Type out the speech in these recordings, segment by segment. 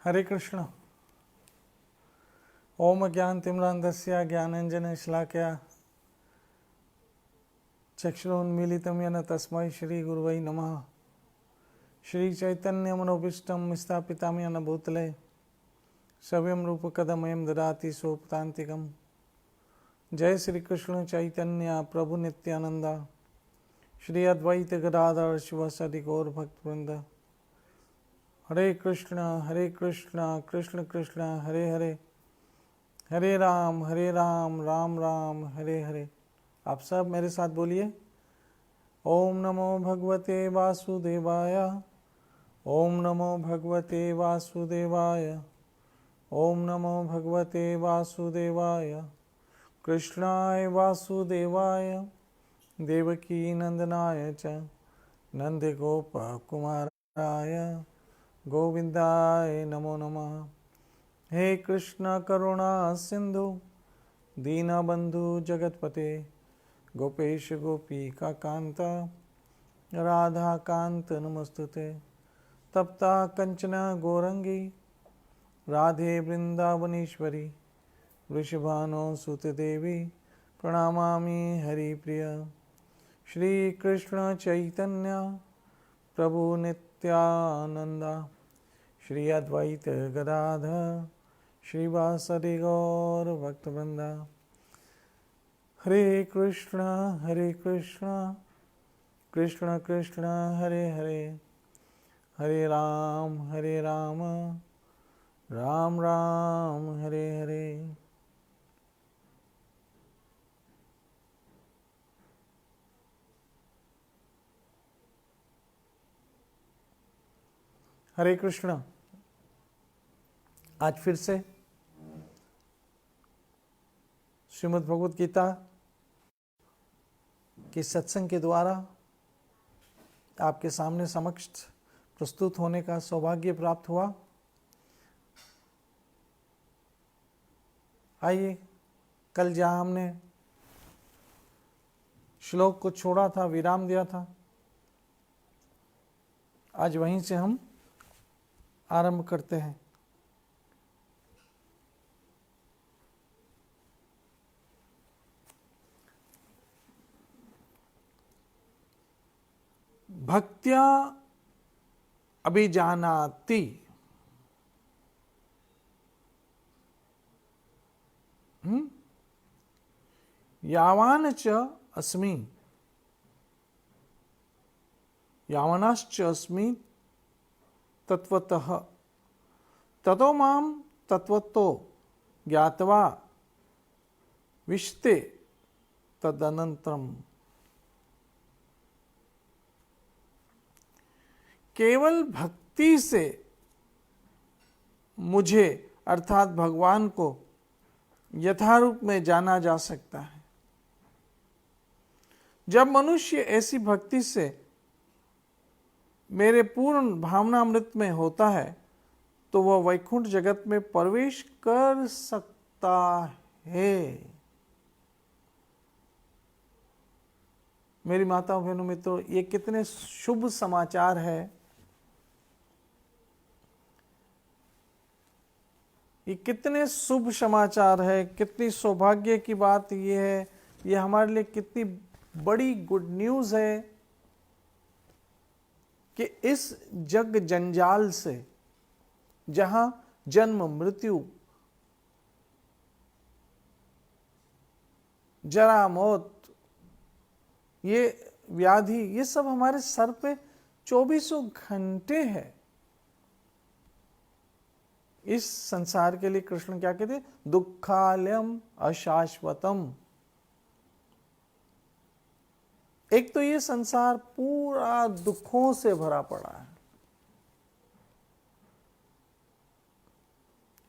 हरे कृष्ण। ओम ज्ञानतिम्रान्धस्य ज्ञानाञ्जनशलाकया चक्षुरुन्मीलितं येन तस्मै श्रीगुरुवै नमः। श्रीचैतन्यमनोभीष्टं स्थापितं येन भूतले सव्यं रूपकदमयं ददाति सोपतान्तिकम्। जय श्री कृष्ण चैतन्य प्रभु नित्यानंद श्री अद्वैत गदाधर शिवासादि गौर भक्तवृंद। हरे कृष्ण कृष्ण कृष्ण हरे हरे, हरे राम राम राम हरे हरे। आप सब मेरे साथ बोलिए, ओम नमो भगवते वासुदेवाय, ओम नमो भगवते वासुदेवाय, ओम नमो भगवते वासुदेवाय। कृष्णाय वासुदेवाय देवकी नंदनाय च नंदगोपकुमाराय गोविंदाय नमो नमः। हे कृष्ण करुणा सिंधु दीनबंधु जगतपते गोपेश गोपीका कांता राधा कांत नमस्तुते। तप्ता कंचन गौरंगी राधे वृंदावनेश्वरी वृषभानो सुतदेवी प्रणमामि हरिप्रिय। श्री कृष्ण चैतन्य प्रभु नित्यानंद श्री अद्वैत गदाधर श्रीवासदि गौर भक्तवृंद। हरे कृष्ण कृष्ण कृष्ण हरे हरे, हरे राम राम राम हरे हरे। हरे कृष्ण। आज फिर से श्रीमद् भगवत गीता के सत्संग के द्वारा आपके सामने समक्ष प्रस्तुत होने का सौभाग्य प्राप्त हुआ। आइए, कल जहाँ हमने श्लोक को छोड़ा था, विराम दिया था, आज वहीं से हम आरंभ करते हैं। भक्त्या अभिजानाति यावान च अस्मि यावनश्च अस्मि तत्वतः ततो माम तत्वतो ज्ञात्वा विशते तदनंतरम। केवल भक्ति से मुझे अर्थात भगवान को यथारूप में जाना जा सकता है। जब मनुष्य ऐसी भक्ति से मेरे पूर्ण भावनामृत में होता है तो वह वैकुंठ जगत में प्रवेश कर सकता है। मेरी माताओं बहनों मित्रों, ये कितने शुभ समाचार है, ये कितने शुभ समाचार है, कितनी सौभाग्य की बात ये है, ये हमारे लिए कितनी बड़ी गुड न्यूज़ है कि इस जग जंजाल से, जहां जन्म मृत्यु जरा मौत ये व्याधि ये सब हमारे सर पे 24 घंटे है। इस संसार के लिए कृष्ण क्या कहते हैं? दुखालयम अशाश्वतम। एक तो ये संसार पूरा दुखों से भरा पड़ा है,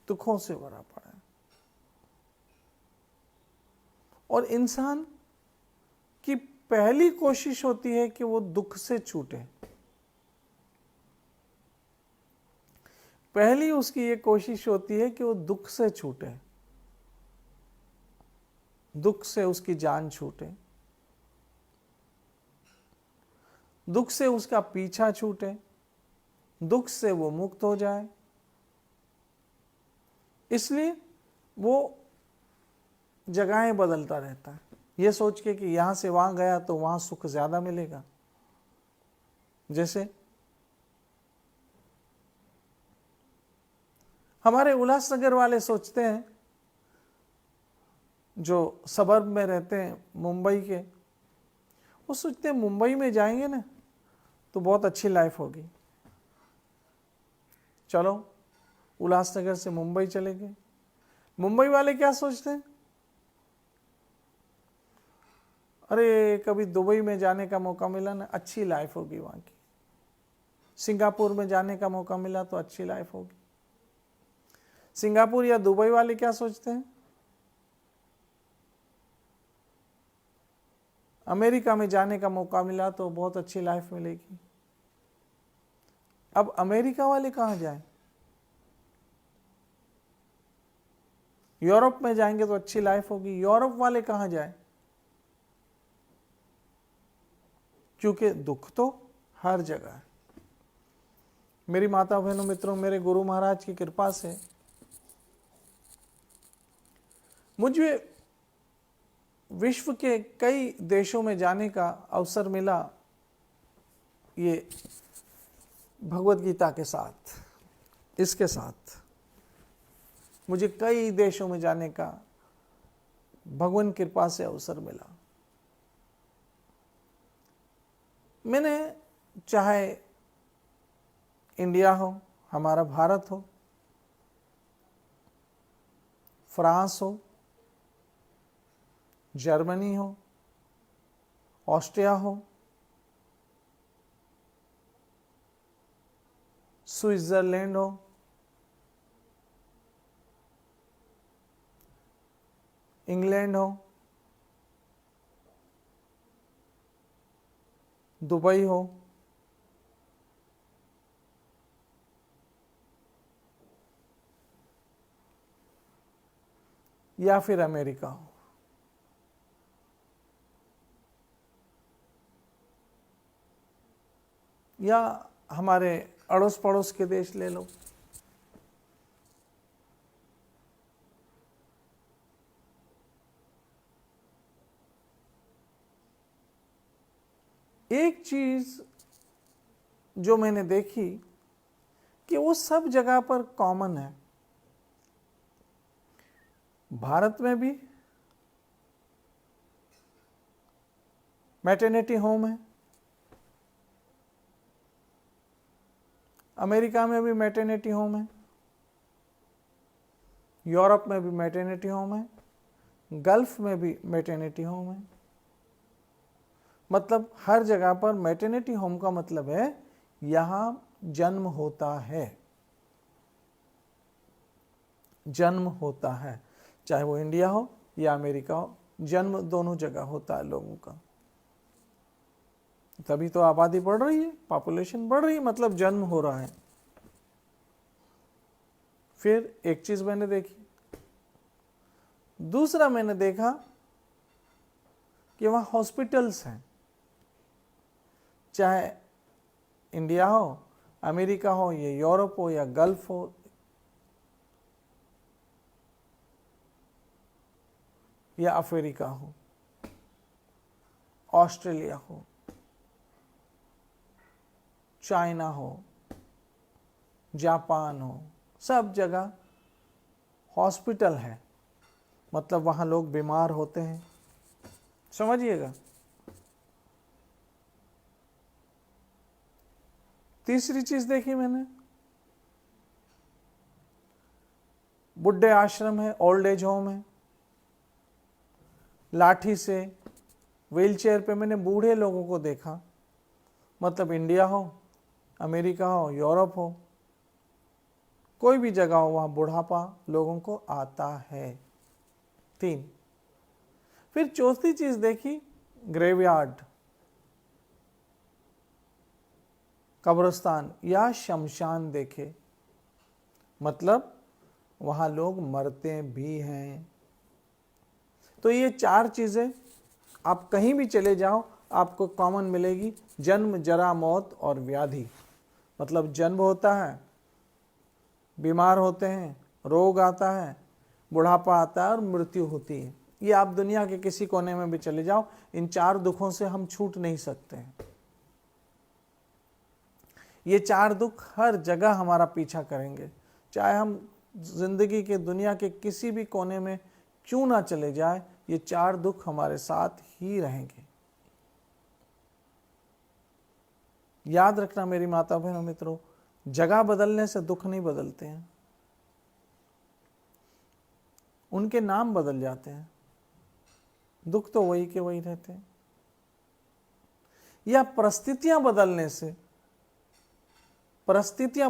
दुखों से भरा पड़ा है, और इंसान की पहली कोशिश होती है कि वो दुख से छूटे। पहली उसकी ये कोशिश होती है कि वो दुख से छूटे, दुख से उसकी जान छूटे, दुख से उसका पीछा छूटे, दुख से वो मुक्त हो जाए। इसलिए वो जगहें बदलता रहता है, ये सोच के कि यहाँ से वहाँ गया तो वहाँ सुख ज़्यादा मिलेगा। जैसे हमारे उल्लासनगर वाले सोचते हैं, जो सबर्ब में रहते हैं मुंबई के, वो सोचते हैं मुंबई में जाएंगे ना तो बहुत अच्छी लाइफ होगी, चलो उल्लासनगर से मुंबई चले गए। मुंबई वाले क्या सोचते हैं, अरे कभी दुबई में जाने का मौका मिला ना, अच्छी लाइफ होगी वहाँ की। सिंगापुर में जाने का मौका मिला तो अच्छी लाइफ होगी। सिंगापुर या दुबई वाले क्या सोचते हैं, अमेरिका में जाने का मौका मिला तो बहुत अच्छी लाइफ मिलेगी। अब अमेरिका वाले कहाँ जाएं? यूरोप में जाएंगे तो अच्छी लाइफ होगी, यूरोप वाले कहाँ जाएं? क्योंकि दुख तो हर जगह है। मेरी माता बहनों मित्रों, मेरे गुरु महाराज की कृपा से मुझे विश्व के कई देशों में जाने का अवसर मिला, ये भगवत गीता के साथ, इसके साथ मुझे कई देशों में जाने का भगवान कृपा से अवसर मिला। मैंने चाहे इंडिया हो, हमारा भारत हो, फ्रांस हो, जर्मनी हो, ऑस्ट्रिया हो, स्विट्जरलैंड हो, इंग्लैंड हो, दुबई हो, या फिर अमेरिका हो, या हमारे अड़ोस पड़ोस के देश ले लो, एक चीज जो मैंने देखी कि वो सब जगह पर कॉमन है। भारत में भी मैटरनिटी होम है, अमेरिका में भी मैटरनिटी होम है, यूरोप में भी मैटरनिटी होम है, गल्फ में भी मैटरनिटी होम है। मतलब हर जगह पर मैटरनिटी होम का मतलब है यहां जन्म होता है, जन्म होता है, चाहे वो इंडिया हो या अमेरिका हो, जन्म दोनों जगह होता है लोगों का। तभी तो आबादी बढ़ रही है, पॉपुलेशन बढ़ रही है, मतलब जन्म हो रहा है। फिर एक चीज मैंने देखी, दूसरा मैंने देखा कि वहां हॉस्पिटल्स हैं, चाहे इंडिया हो, अमेरिका हो, या यूरोप हो, या गल्फ हो, या अफ्रीका हो, ऑस्ट्रेलिया हो, चाइना हो, जापान हो, सब जगह हॉस्पिटल है। मतलब वहां लोग बीमार होते हैं, समझिएगा। तीसरी चीज देखी मैंने, बुढ़े आश्रम है, ओल्ड एज होम है, लाठी से व्हीलचेयर पे मैंने बूढ़े लोगों को देखा। मतलब इंडिया हो, अमेरिका हो, यूरोप हो, कोई भी जगह हो, वहां बुढ़ापा लोगों को आता है। 3, फिर चौथी चीज देखी, ग्रेवयार्ड, कब्रिस्तान या शमशान देखे। मतलब वहां लोग मरते भी हैं। तो ये 4 चीजें आप कहीं भी चले जाओ आपको कॉमन मिलेगी, जन्म, जरा, मौत और व्याधि। मतलब जन्म होता है, बीमार होते हैं, रोग आता है, बुढ़ापा आता है और मृत्यु होती है। ये आप दुनिया के किसी कोने में भी चले जाओ, इन 4 दुखों से हम छूट नहीं सकते हैं। ये 4 दुख हर जगह हमारा पीछा करेंगे, चाहे हम जिंदगी के दुनिया के किसी भी कोने में क्यों ना चले जाए, ये 4 दुख हमारे साथ ही रहेंगे। याद रखना मेरी माता बहनों मित्रों, जगह बदलने से दुख नहीं बदलते हैं, उनके नाम बदल जाते हैं, दुख तो वही के वही रहते हैं। या परिस्थितियां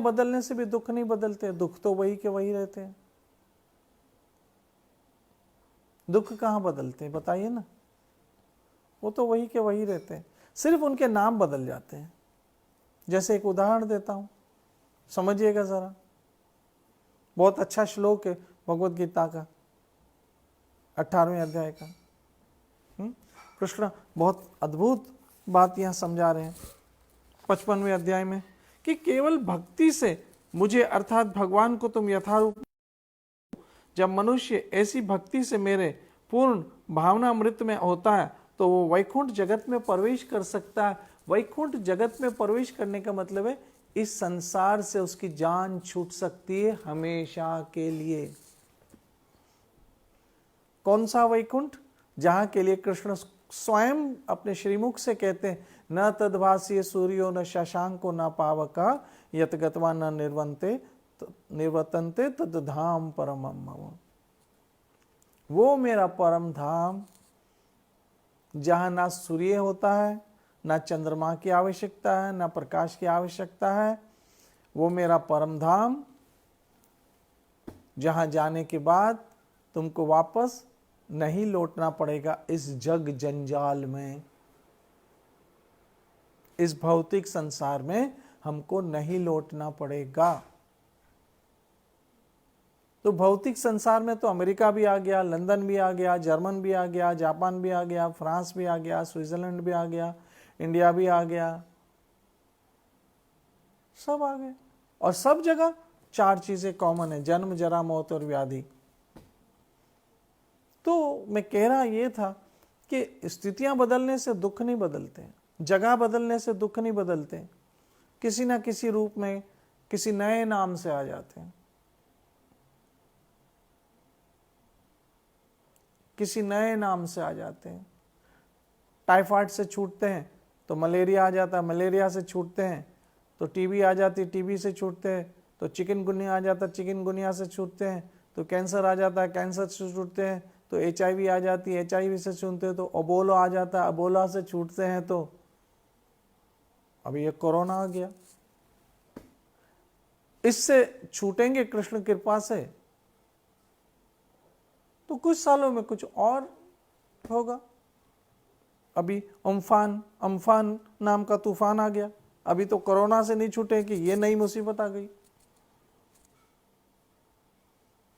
बदलने से भी दुख नहीं बदलते, दुख तो वही के वही रहते हैं। दुख कहां बदलते हैं बताइए ना, वो तो वही के वही रहते हैं, सिर्फ उनके नाम बदल जाते हैं। जैसे एक उदाहरण देता हूं, समझिएगा जरा। बहुत अच्छा श्लोक है भगवत गीता का 18वें अध्याय का। कृष्ण बहुत अद्भुत बात यहां समझा रहे हैं 55वें अध्याय में, कि केवल भक्ति से मुझे अर्थात भगवान को तुम यथारूप, जब मनुष्य ऐसी भक्ति से मेरे पूर्ण भावनामृत में होता है तो वो वैकुंठ जगत में प्रवेश कर सकता है। वैकुंठ जगत में प्रवेश करने का मतलब है इस संसार से उसकी जान छूट सकती है हमेशा के लिए। कौन सा वैकुंठ? जहां के लिए कृष्ण स्वयं अपने श्रीमुख से कहते हैं, न तद्भासीय सूर्यो न शशांको न पावका यत गत्वा न निर्वतन्ते तद्धाम परमम मम। वो मेरा परम धाम जहां ना सूर्य होता है, ना चंद्रमा की आवश्यकता है, ना प्रकाश की आवश्यकता है। वो मेरा परम धाम जहां जाने के बाद तुमको वापस नहीं लौटना पड़ेगा इस जग जंजाल में, इस भौतिक संसार में हमको नहीं लौटना पड़ेगा। तो भौतिक संसार में तो अमेरिका भी आ गया, लंदन भी आ गया, जर्मन भी आ गया, जापान भी आ गया, फ्रांस भी आ गया, स्विट्जरलैंड भी आ गया, इंडिया भी आ गया, सब आ गए। और सब जगह 4 चीजें कॉमन है, जन्म जरा मौत और व्याधि। तो मैं कह रहा ये था कि स्थितियां बदलने से दुख नहीं बदलते, जगह बदलने से दुख नहीं बदलते, किसी ना किसी रूप में किसी नए नाम से आ जाते हैं, किसी नए नाम से आ जाते हैं। टाइफाइड से छूटते हैं तो मलेरिया आ जाता है, मलेरिया से छूटते हैं तो टीबी आ जाती है, टीबी से छूटते हैं तो चिकनगुनिया आ जाता है, चिकनगुनिया से छूटते हैं तो कैंसर आ जाता है, कैंसर से छूटते हैं तो HIV आ जाती है, HIV से छूटते हैं तो अबोला आ जाता है, अबोला से छूटते हैं तो अभी ये कोरोना आ गया। इससे छूटेंगे कृष्ण कृपा से तो कुछ सालों में कुछ और होगा। अभी अम्फान नाम का तूफान आ गया, अभी तो कोरोना से नहीं छूटे कि ये नई मुसीबत आ गई।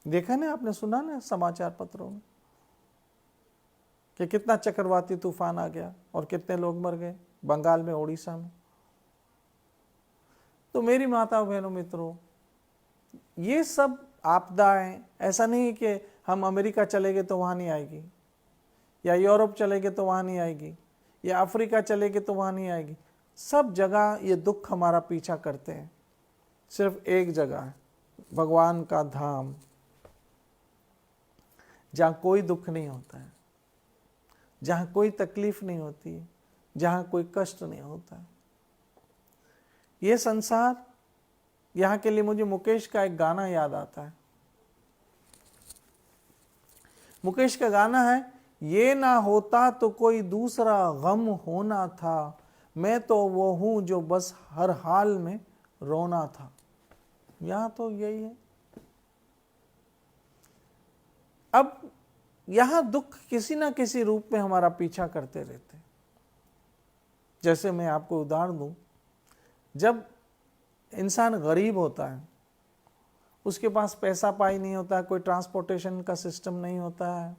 देखा ना आपने, सुना ना समाचार पत्रों में कि कितना चक्रवाती तूफान आ गया और कितने लोग मर गए बंगाल में, उड़ीसा में। तो मेरी माता बहनों मित्रों, ये सब आपदाएं ऐसा नहीं कि हम अमेरिका चले गए तो वहां नहीं आएगी, या यूरोप चले गए तो वहां नहीं आएगी, या अफ्रीका चले गए तो वहां नहीं आएगी। सब जगह ये दुख हमारा पीछा करते हैं। सिर्फ एक जगह है, भगवान का धाम, जहां कोई दुख नहीं होता है, जहां कोई तकलीफ नहीं होती है, जहां कोई कष्ट नहीं होता है। ये संसार, यहां के लिए मुझे मुकेश का एक गाना याद आता है। मुकेश का गाना है, ये ना होता तो कोई दूसरा गम होना था, मैं तो वो हूं जो बस हर हाल में रोना था। यहां तो यही है। अब यहां दुख किसी ना किसी रूप में हमारा पीछा करते रहते हैं। जैसे मैं आपको उदाहरण दूं, जब इंसान गरीब होता है, उसके पास पैसा पाई नहीं होता है, कोई ट्रांसपोर्टेशन का सिस्टम नहीं होता है,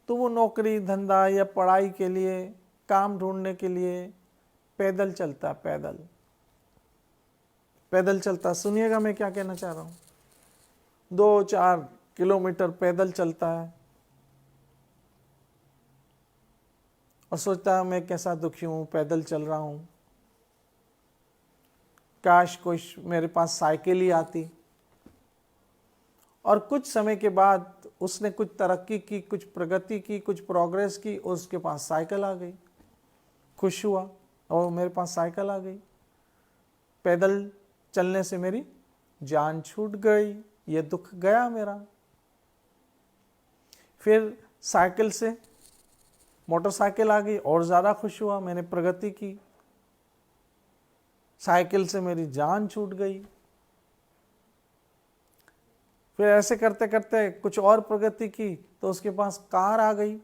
तो वो नौकरी धंधा या पढ़ाई के लिए, काम ढूंढने के लिए पैदल चलता है, पैदल। पैदल चलता, सुनिएगा मैं क्या कहना चाह रहा हूं, 2-4 किलोमीटर पैदल चलता है और सोचता है मैं कैसा दुखी हूं, पैदल चल रहा हूं, काश कोई मेरे पास साइकिल ही आती। और कुछ समय के बाद उसने कुछ तरक्की की, कुछ प्रगति की, कुछ प्रोग्रेस की, उसके पास साइकिल आ गई, खुश हुआ और मेरे पास साइकिल आ गई, पैदल चलने से मेरी जान छूट गई, ये दुख गया मेरा। फिर साइकिल से मोटरसाइकिल आ गई और ज़्यादा खुश हुआ, मैंने प्रगति की, साइकिल से मेरी जान छूट गई। फिर ऐसे करते करते कुछ और प्रगति की तो उसके पास कार आ गई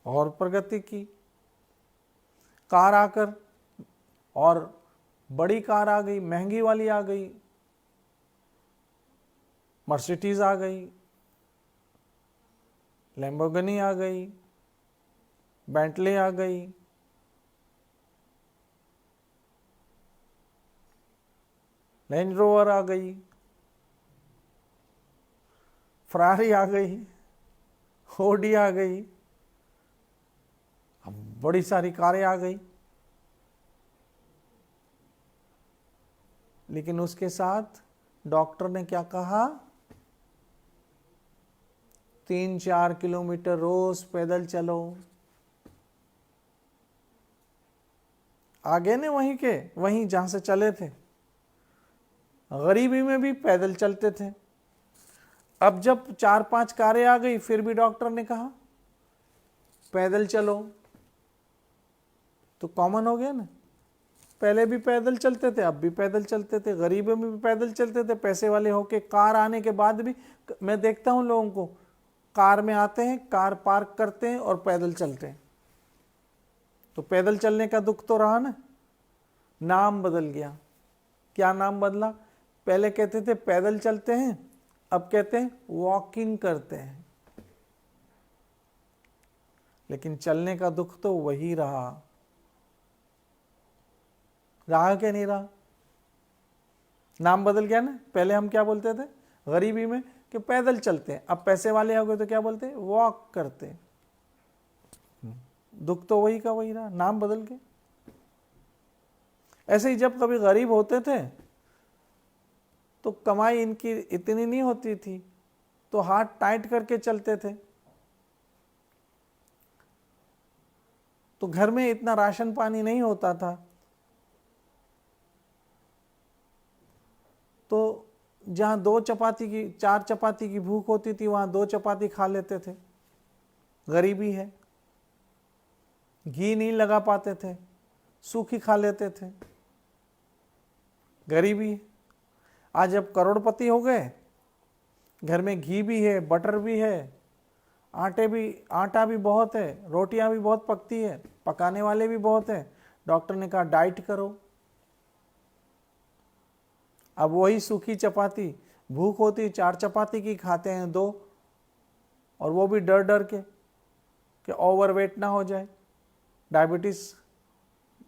और प्रगति की, कार आकर और बड़ी कार आ गई, महंगी वाली आ गई, मर्सिडीज आ गई, लैम्बोर्गिनी आ गई, बेंटले आ गई, रेंज रोवर आ गई, फरारी आ गई, ऑडी आ गई, अब बड़ी सारी कारें आ गई। लेकिन उसके साथ डॉक्टर ने क्या कहा, 3-4 किलोमीटर रोज पैदल चलो। आगे ने वहीं जहां से चले थे, गरीबी में भी पैदल चलते थे। अब जब 4-5 कारें आ गई फिर भी डॉक्टर ने कहा पैदल चलो, तो कॉमन हो गया ना, पहले भी पैदल चलते थे, अब भी पैदल चलते थे, गरीबी में भी पैदल चलते थे, पैसे वाले होके कार आने के बाद भी मैं देखता हूं लोगों को, कार में आते हैं, कार पार्क करते हैं और पैदल चलते हैं। तो पैदल चलने का दुख तो रहा ना, नाम बदल गया। क्या नाम बदला, पहले कहते थे पैदल चलते हैं, अब कहते हैं वॉकिंग करते हैं। लेकिन चलने का दुख तो वही रहा क्या नहीं रहा, नाम बदल गया ना। पहले हम क्या बोलते थे गरीबी में कि पैदल चलते हैं, अब पैसे वाले हो गए तो क्या बोलते हैं, वॉक करते हैं। दुख तो वही का वही रहा, नाम बदल के। ऐसे ही जब कभी गरीब होते थे तो कमाई इनकी इतनी नहीं होती थी, तो हाथ टाइट करके चलते थे, तो घर में इतना राशन पानी नहीं होता था, तो जहां 4 चपाती की भूख होती थी वहां 2 चपाती खा लेते थे। गरीबी है, घी नहीं लगा पाते थे, सूखी खा लेते थे, गरीबी है। आज जब करोड़पति हो गए, घर में घी भी है, बटर भी है, आटा भी बहुत है, रोटियां भी बहुत पकती है, पकाने वाले भी बहुत है, डॉक्टर ने कहा डाइट करो। अब वही सूखी चपाती, भूख होती 4 चपाती की, खाते हैं 2, और वो भी डर डर के कि ओवरवेट ना हो जाए, डायबिटीज,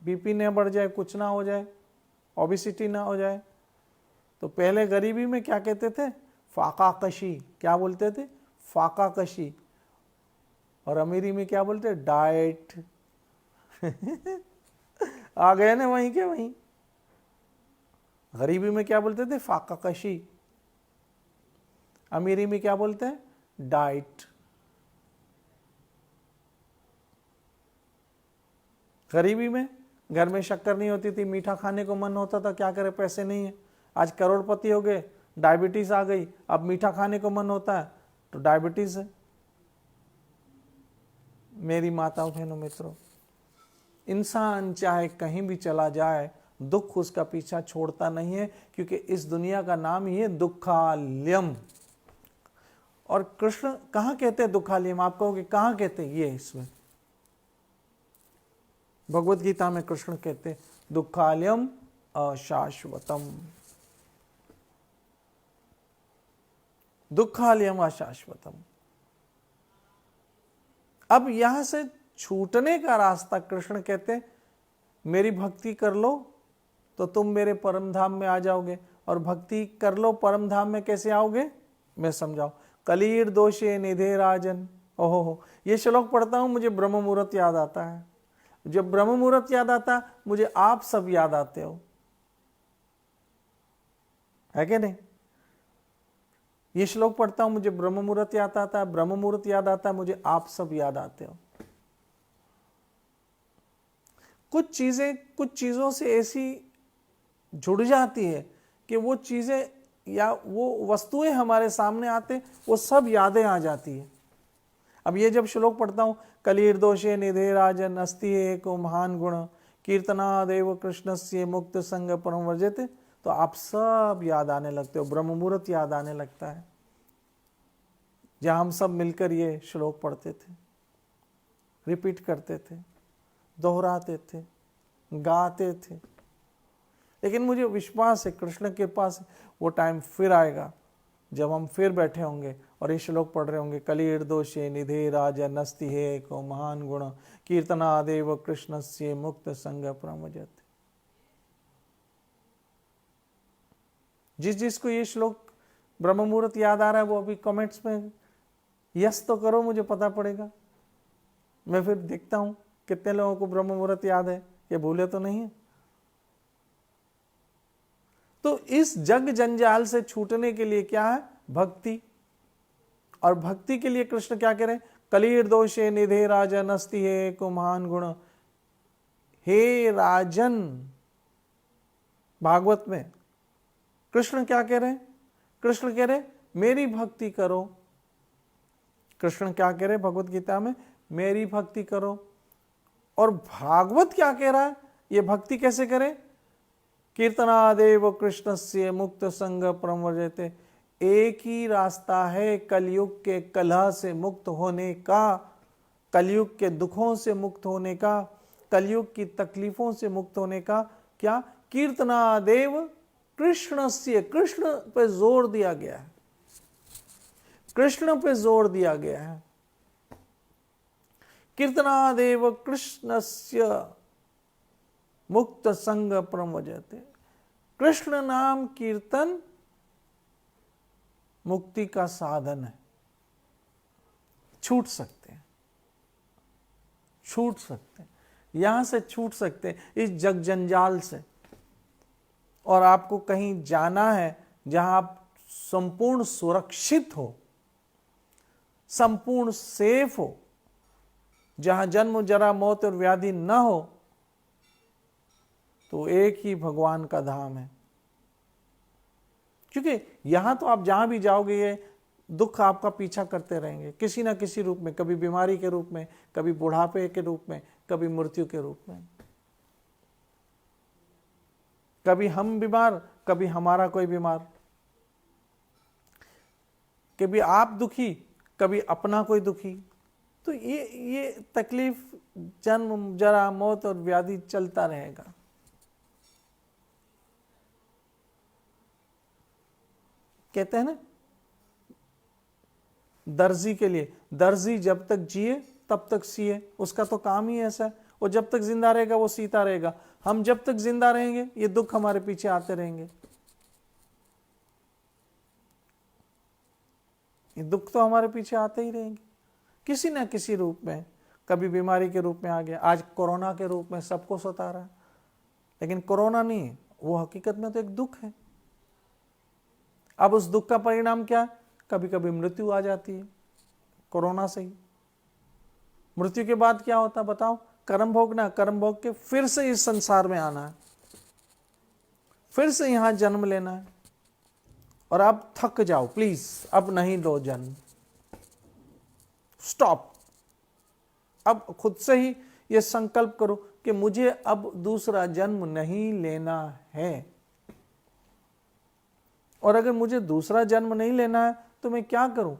बीपी ना बढ़ जाए, कुछ ना हो जाए, ओबिसिटी ना हो जाए। तो पहले गरीबी में क्या कहते थे, फाका कशी, क्या बोलते थे, फाका कशी। और अमीरी में क्या बोलते, डाइट। आ गए ना वहीं के वहीं। गरीबी में क्या बोलते थे, फाका कशी, अमीरी में क्या बोलते हैं, डाइट। गरीबी में घर में शक्कर नहीं होती थी, मीठा खाने को मन होता था, क्या करे, पैसे नहीं है। आज करोड़पति हो गए, डायबिटीज आ गई, अब मीठा खाने को मन होता है तो डायबिटीज है। मेरी माताओं बहनों मित्रों, इंसान चाहे कहीं भी चला जाए, दुख उसका पीछा छोड़ता नहीं है, क्योंकि इस दुनिया का नाम ही है दुखालयम। और कृष्ण कहां कहते हैं दुखालयम, आप कहोगे कहां कहते हैं, ये इसमें भगवत गीता में कृष्ण कहते हैं दुखालयम अशाश्वतम, दुखालयम अशाश्वतम। अब यहां से छूटने का रास्ता कृष्ण कहते हैं मेरी भक्ति कर लो तो तुम मेरे परम धाम में आ जाओगे। और भक्ति कर लो, परम धाम में कैसे आओगे मैं समझाऊं। कलीर दोषे निधे राजन। ओहो हो, ये श्लोक पढ़ता हूं मुझे ब्रह्म मुहूर्त याद आता है। जब ब्रह्म मुहूर्त याद आता मुझे आप सब याद आते हो, है कि नहीं। ये श्लोक पढ़ता हूं मुझे ब्रह्म मुहूर्त याद आता है, ब्रह्म मुहूर्त याद आता है मुझे आप सब याद आते हो। कुछ चीजों से ऐसी जुड़ जाती है कि वो चीजें या वो वस्तुएं हमारे सामने आते, वो सब यादें आ जाती है। अब ये जब श्लोक पढ़ता हूं, कलीर दोषे निधे राजन अस्ति एको महान गुण कीर्तनादेव कृष्णस्य मुक्त संग परम वर्जते, तो आप सब याद आने लगते हो, ब्रह्म मुहूर्त याद आने लगता है जहां हम सब मिलकर ये श्लोक पढ़ते थे, रिपीट करते थे, दोहराते थे, गाते थे। लेकिन मुझे विश्वास है कृष्ण की कृपा से वो टाइम फिर आएगा जब हम फिर बैठे होंगे और ये श्लोक पढ़ रहे होंगे, कलीर दोषे निधे राजन अस्ति एको महान गुण कीर्तनादेव कृष्णस्य मुक्त संग परम वर्जते। जिसको ये श्लोक ब्रह्म मुहूर्त याद आ रहा है वो अभी कमेंट्स में यस तो करो, मुझे पता पड़ेगा। मैं फिर देखता हूं कितने लोगों को ब्रह्म मुहूर्त याद है, ये भूले तो नहीं है। तो इस जग जंजाल से छूटने के लिए क्या है, भक्ति। और भक्ति के लिए कृष्ण क्या कह रहे हैं, कलीर दोषे निधे राजन अस्ति एको महान गुण। हे राजन, भागवत में कृष्ण क्या कह रहे हैं, कृष्ण कह रहे मेरी भक्ति करो। कृष्ण क्या कह रहे भगवत गीता में, मेरी भक्ति करो। और भागवत क्या कह रहा है, ये भक्ति कैसे करें, कीर्तनादेव कृष्णस्य मुक्त संग परम वर्जते। एक ही रास्ता है कलयुग के कलह से मुक्त होने का, कलयुग के दुखों से मुक्त होने का, कलयुग की तकलीफों से मुक्त होने का। क्या, कीर्तनादेव कृष्णस्य, कृष्ण पे जोर दिया गया है, कृष्ण पे जोर दिया गया है। कीर्तनादेव कृष्णस्य मुक्त संग परम वर्जते। कृष्ण नाम कीर्तन मुक्ति का साधन है। छूट सकते हैं, छूट सकते हैं, यहां से छूट सकते हैं इस जग जंजाल से। और आपको कहीं जाना है जहां आप संपूर्ण सुरक्षित हो, संपूर्ण सेफ हो, जहां जन्म जरा मौत और व्याधि न हो, तो एक ही भगवान का धाम है। क्योंकि यहां तो आप जहां भी जाओगे ये दुख आपका पीछा करते रहेंगे किसी ना किसी रूप में, कभी बीमारी के रूप में, कभी बुढ़ापे के रूप में, कभी मृत्यु के रूप में। कभी हम बीमार, कभी हमारा कोई बीमार, कभी आप दुखी, कभी अपना कोई दुखी। तो ये तकलीफ, जन्म जरा मौत और व्याधि चलता रहेगा। कहते हैं ना, दर्जी के लिए, दर्जी जब तक जिए तब तक सिए, उसका तो काम ही ऐसा है। वो जब तक जिंदा रहेगा वो सीता रहेगा। हम जब तक जिंदा रहेंगे ये दुख हमारे पीछे आते रहेंगे। ये दुख तो हमारे पीछे आते ही रहेंगे किसी ना किसी रूप में। कभी बीमारी के रूप में आ गया, आज कोरोना के रूप में सबको सता रहा है, लेकिन कोरोना नहीं है, वो हकीकत में तो एक दुख है। अब उस दुख का परिणाम क्या है, कभी कभी मृत्यु आ जाती है कोरोना से ही। मृत्यु के बाद क्या होता है बताओ, कर्म भोगना, कर्म भोग के फिर से इस संसार में आना है, फिर से यहां जन्म लेना है। और आप थक जाओ, प्लीज अब नहीं लो जन्म, स्टॉप। अब खुद से ही ये संकल्प करो कि मुझे अब दूसरा जन्म नहीं लेना है। और अगर मुझे दूसरा जन्म नहीं लेना है तो मैं क्या करूं?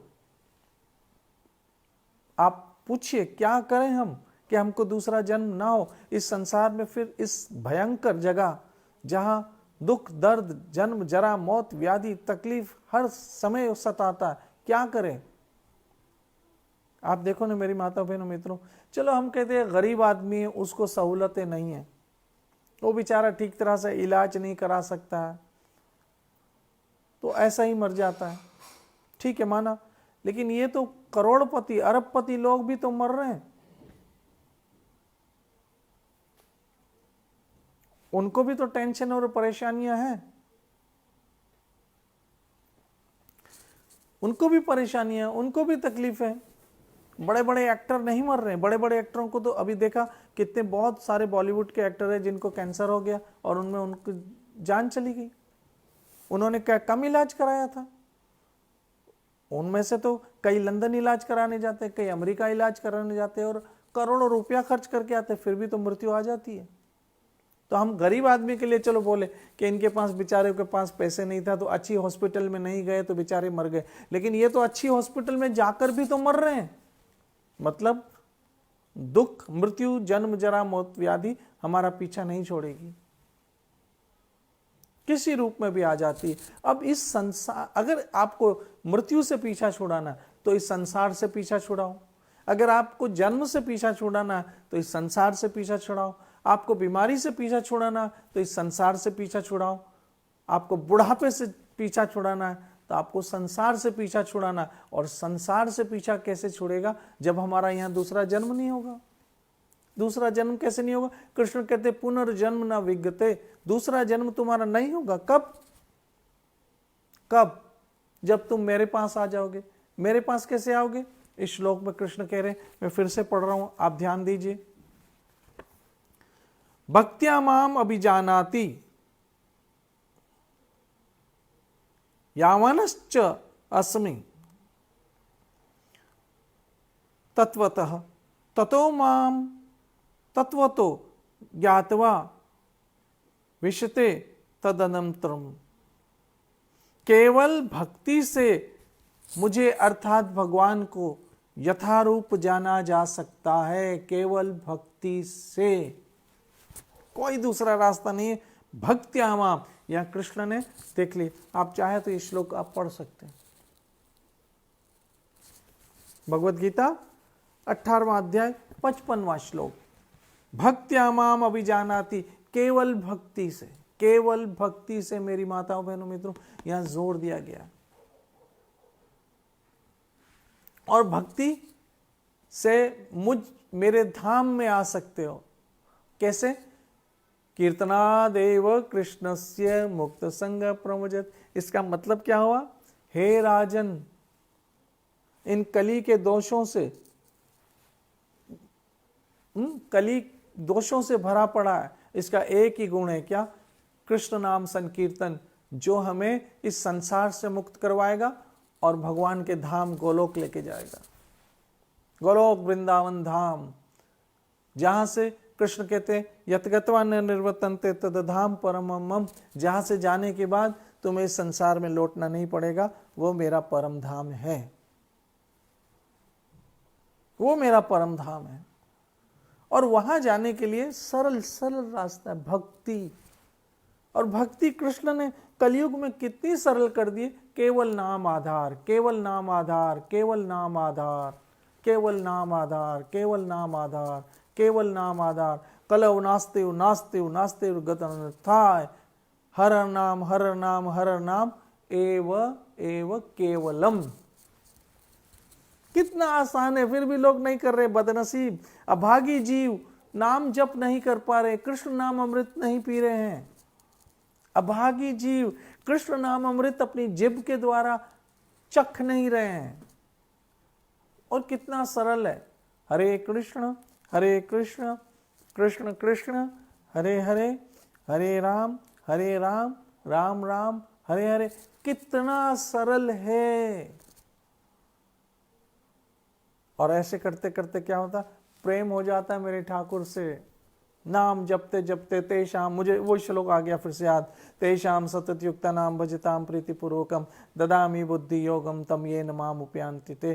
आप पूछिए क्या करें हम कि हमको दूसरा जन्म ना हो इस संसार में, फिर इस भयंकर जगह जहां दुख दर्द जन्म जरा मौत व्याधि तकलीफ हर समय सताता है। क्या करें? आप देखो ना मेरी माता बहनों मित्रों, चलो हम कहते हैं गरीब आदमी है उसको सहूलतें नहीं है, वो बेचारा ठीक तरह से इलाज नहीं करा सकता है, तो ऐसा ही मर जाता है। ठीक है, माना, लेकिन ये तो करोड़पति अरबपति लोग भी तो मर रहे हैं, उनको भी तो टेंशन और परेशानियां हैं, उनको भी परेशानियां, उनको भी तकलीफ है। बड़े बड़े एक्टर नहीं मर रहे हैं। बड़े बड़े एक्टरों को तो अभी देखा, कितने बहुत सारे बॉलीवुड के एक्टर हैं जिनको कैंसर हो गया और उनमें उनकी जान चली गई। उन्होंने क्या कम इलाज कराया था? उनमें से तो कई लंदन इलाज कराने जाते हैं, कई अमेरिका इलाज कराने जाते हैं और करोड़ों रुपया खर्च करके आते हैं, फिर भी तो मृत्यु आ जाती है। तो हम गरीब आदमी के लिए चलो बोले कि इनके पास, बेचारे के पास पैसे नहीं था तो अच्छी हॉस्पिटल में नहीं गए तो बेचारे मर गए, लेकिन ये तो अच्छी हॉस्पिटल में जाकर भी तो मर रहे हैं। मतलब दुख, मृत्यु, जन्म, जरा, मौत, व्याधि हमारा पीछा नहीं छोड़ेगी, किसी रूप में भी आ जाती है। अब इस संसार, अगर आपको मृत्यु से पीछा छुड़ाना तो इस संसार से पीछा छुड़ाओ, अगर आपको जन्म से पीछा छुड़ाना तो इस संसार से पीछा छुड़ाओ, आपको बीमारी से पीछा छुड़ाना तो इस संसार से पीछा छुड़ाओ, आपको बुढ़ापे से पीछा छुड़ाना है तो आपको संसार से पीछा छुड़ाना। और संसार से पीछा कैसे छुड़ेगा जब हमारा यहाँ दूसरा जन्म नहीं होगा? दूसरा जन्म कैसे नहीं होगा? कृष्ण कहते पुनर्जन्म न विद्यते, दूसरा जन्म तुम्हारा नहीं होगा। कब? कब? जब तुम मेरे पास आ जाओगे। मेरे पास कैसे आओगे? इस श्लोक में कृष्ण कह रहे हैं, मैं फिर से पढ़ रहा हूं, आप ध्यान दीजिए। भक्त्या माम अभिजानाति यावनश्च अस्मि तत्वतः ततो माम तत्वतो ज्ञात्वा विशते तदनंतरम। केवल भक्ति से मुझे अर्थात भगवान को यथारूप जाना जा सकता है। केवल भक्ति से, कोई दूसरा रास्ता नहीं है। भक्त्यामाम, यहां कृष्ण ने देख लिया, आप चाहे तो ये श्लोक आप पढ़ सकते हैं। भगवद गीता 18वां अध्याय 55वां श्लोक। भक्त्यामाम अभिजानाति, केवल भक्ति से, केवल भक्ति से मेरी माताओं बहनों मित्रों यहां जोर दिया गया। और भक्ति से मेरे धाम में आ सकते हो। कैसे? कीर्तनादेव कृष्णस्य मुक्त संग प्रमुजत। इसका मतलब क्या हुआ? हे राजन, इन कली के दोषों से, कली दोषों से भरा पड़ा है। इसका एक ही गुण है, क्या? कृष्ण नाम संकीर्तन, जो हमें इस संसार से मुक्त करवाएगा और भगवान के धाम गोलोक लेके जाएगा। गोलोक वृंदावन धाम, जहां से कृष्ण कहते हैं यतगत्वा न निर्वर्तन्ते तदधाम परमम मम, जहां से जाने के बाद तुम्हें इस संसार में लौटना नहीं पड़ेगा, वो मेरा परम धाम है, वो मेरा परम धाम है। और वहां जाने के लिए सरल सरल रास्ता है भक्ति। और भक्ति कृष्ण ने कलयुग में कितनी सरल कर दी। केवल नाम आधार, केवल नाम आधार, केवल नाम आधार, केवल नाम आधार, केवल नाम आधार, केवल नाम आधार। कलव नास्ते नास्ते नास्ते गतनथाय, हर नाम हर नाम हर नाम एव एव केवलम। कितना आसान है, फिर भी लोग नहीं कर रहे। बदनसीब अभागी जीव नाम जप नहीं कर पा रहे, कृष्ण नाम अमृत नहीं पी रहे हैं। अभागी जीव कृष्ण नाम अमृत अपनी जिभ के द्वारा चख नहीं रहे हैं। और कितना सरल है। हरे कृष्ण कृष्ण कृष्ण हरे हरे, हरे राम राम राम हरे हरे। कितना सरल है। और ऐसे करते करते क्या होता? प्रेम हो जाता है मेरे ठाकुर से। नाम जपते जपते तेषाम, मुझे वो श्लोक आ गया फिर से याद, तेषाम सतत युक्ता नाम भजताम प्रीतिपूर्वकम ददामि बुद्धि योगम तम येन माम उपयान्ति ते।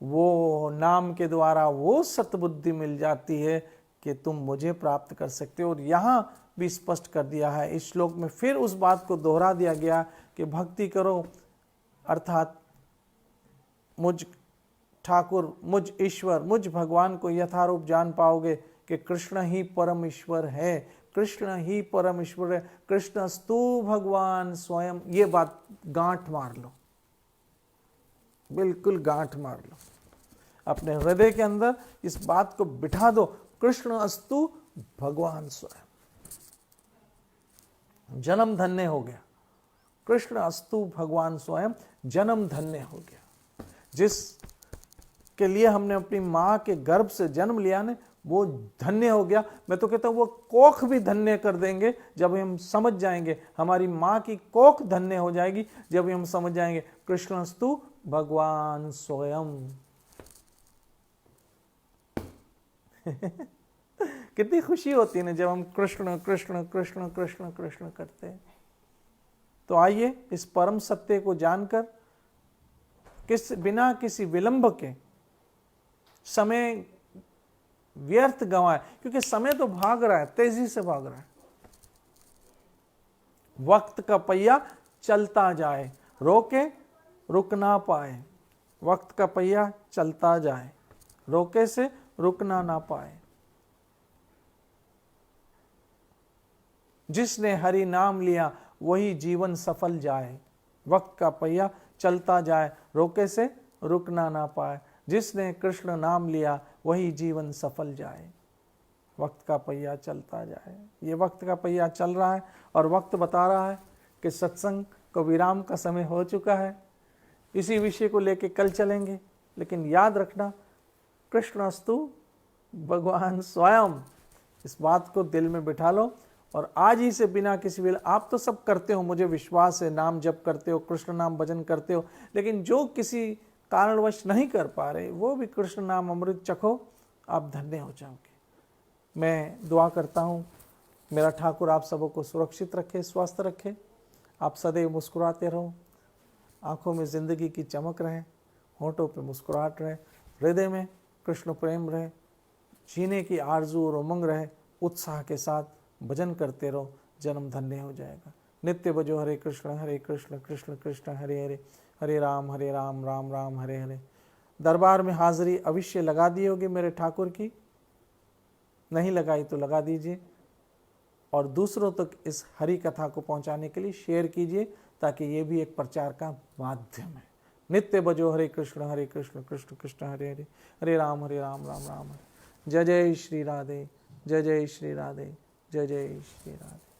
वो नाम के द्वारा वो सतबुद्धि मिल जाती है कि तुम मुझे प्राप्त कर सकते हो। और यहाँ भी स्पष्ट कर दिया है इस श्लोक में, फिर उस बात को दोहरा दिया गया कि भक्ति करो अर्थात मुझ ठाकुर, मुझ ईश्वर, मुझ भगवान को यथारूप जान पाओगे कि कृष्ण ही परम ईश्वर है, कृष्ण ही परम ईश्वर है, कृष्णस्तु भगवान स्वयं। ये बात गांठ मार लो, बिल्कुल गांठ मार लो अपने हृदय के अंदर, इस बात को बिठा दो, कृष्ण अस्तु भगवान स्वयं। जन्म धन्य हो गया, कृष्ण अस्तु भगवान स्वयं, जन्म धन्य हो गया। जिस के लिए हमने अपनी मां के गर्भ से जन्म लिया ने, वो धन्य हो गया। मैं तो कहता हूं वो कोख भी धन्य कर देंगे जब हम समझ जाएंगे, हमारी मां की कोख धन्य हो जाएगी जब हम समझ जाएंगे कृष्णस्तु भगवान स्वयं। कितनी खुशी होती है ना जब हम कृष्ण कृष्ण कृष्ण कृष्ण कृष्ण करते हैं। तो आइए इस परम सत्य को जानकर बिना किसी विलंब के, समय व्यर्थ गंवाए, क्योंकि समय तो भाग रहा है, तेजी से भाग रहा है। वक्त का पहिया चलता जाए, रोके रुक ना पाए। वक्त का पहिया चलता जाए, रोके से रुकना ना पाए। जिसने हरि नाम लिया वही जीवन सफल जाए। वक्त का पहिया चलता जाए, रोके से रुकना ना पाए। जिसने कृष्ण नाम लिया वही जीवन सफल जाए। वक्त का पहिया चलता जाए। ये वक्त का पहिया चल रहा है और वक्त बता रहा है कि सत्संग को विराम का समय हो चुका है। इसी विषय को लेके कल चलेंगे, लेकिन याद रखना कृष्णस्तु भगवान स्वयं। इस बात को दिल में बिठा लो और आज ही से बिना किसी विलंब, आप तो सब करते हो, मुझे विश्वास है, नाम जप करते हो, कृष्ण नाम भजन करते हो, लेकिन जो किसी कारणवश नहीं कर पा रहे वो भी कृष्ण नाम अमृत चखो, आप धन्य हो जाओगे। मैं दुआ करता हूँ मेरा ठाकुर आप सबों को सुरक्षित रखे, स्वस्थ रखे, आप सदैव मुस्कुराते रहो, आंखों में जिंदगी की चमक रहे, होंठों पे मुस्कुराहट रहे, हृदय में कृष्ण प्रेम रहे, जीने की आरजू और उमंग रहे, उत्साह के साथ भजन करते रहो, जन्म धन्य हो जाएगा। नित्य बजो हरे कृष्ण कृष्ण कृष्ण हरे हरे, हरे राम राम राम हरे हरे। दरबार में हाजिरी अवश्य लगा दी होगी मेरे ठाकुर की, नहीं लगाई तो लगा दीजिए और दूसरों तक इस हरि कथा को पहुंचाने के लिए शेयर कीजिए, ताकि ये भी एक प्रचार का माध्यम है। नित्य बजो हरे कृष्ण कृष्ण कृष्ण हरे हरे, हरे राम राम राम हरे। जय जय श्री राधे, जय जय श्री राधे, जय जय श्री राधे।